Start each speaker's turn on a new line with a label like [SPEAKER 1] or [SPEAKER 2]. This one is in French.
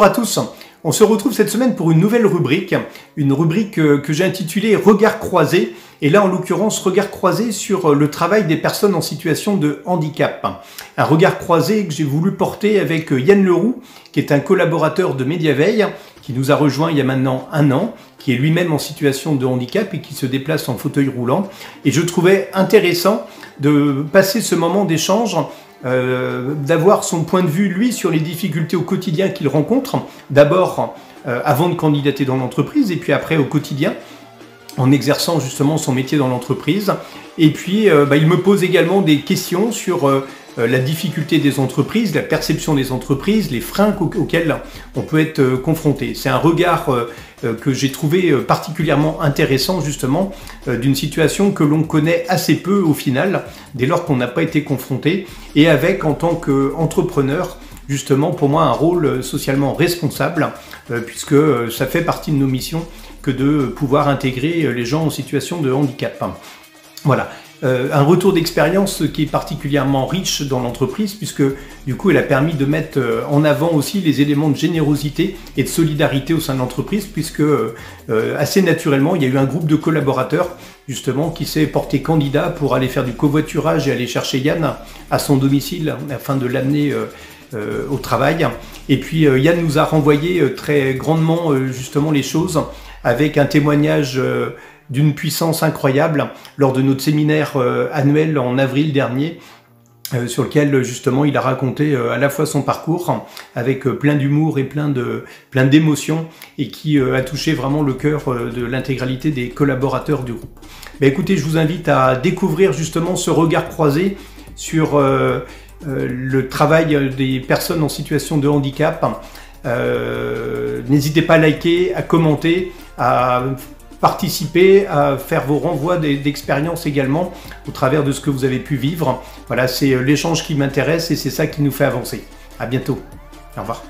[SPEAKER 1] Bonjour à tous, on se retrouve cette semaine pour une nouvelle rubrique, que j'ai intitulée Regard croisé, et là en l'occurrence regard croisé sur le travail des personnes en situation de handicap. Un regard croisé que j'ai voulu porter avec Yann Leroux, qui est un collaborateur de Mediaveil, qui nous a rejoint il y a maintenant un an, qui est lui-même en situation de handicap et qui se déplace en fauteuil roulant. Et je trouvais intéressant de passer ce moment d'échange, d'avoir son point de vue, lui, sur les difficultés au quotidien qu'il rencontre, d'abord avant de candidater dans l'entreprise, et puis après au quotidien, en exerçant justement son métier dans l'entreprise. Et puis, il me pose également des questions sur la difficulté des entreprises, la perception des entreprises, les freins auxquels on peut être confronté. C'est un regard que j'ai trouvé particulièrement intéressant justement d'une situation que l'on connaît assez peu au final, dès lors qu'on n'a pas été confronté, et avec en tant qu'entrepreneur justement pour moi un rôle socialement responsable, puisque ça fait partie de nos missions que de pouvoir intégrer les gens en situation de handicap. Voilà. Un retour d'expérience qui est particulièrement riche dans l'entreprise, puisque du coup elle a permis de mettre en avant aussi les éléments de générosité et de solidarité au sein de l'entreprise, puisque assez naturellement il y a eu un groupe de collaborateurs justement qui s'est porté candidat pour aller faire du covoiturage et aller chercher Yann à son domicile afin de l'amener au travail. Et puis Yann nous a renvoyé très grandement justement les choses avec un témoignage d'une puissance incroyable lors de notre séminaire annuel en avril dernier, sur lequel justement il a raconté à la fois son parcours avec plein d'humour et plein d'émotions, et qui a touché vraiment le cœur de l'intégralité des collaborateurs du groupe. Écoutez, je vous invite à découvrir justement ce regard croisé sur le travail des personnes en situation de handicap. N'hésitez pas à liker, à commenter, à participer, à faire vos renvois d'expérience également au travers de ce que vous avez pu vivre. Voilà, c'est l'échange qui m'intéresse et c'est ça qui nous fait avancer. À bientôt. Au revoir.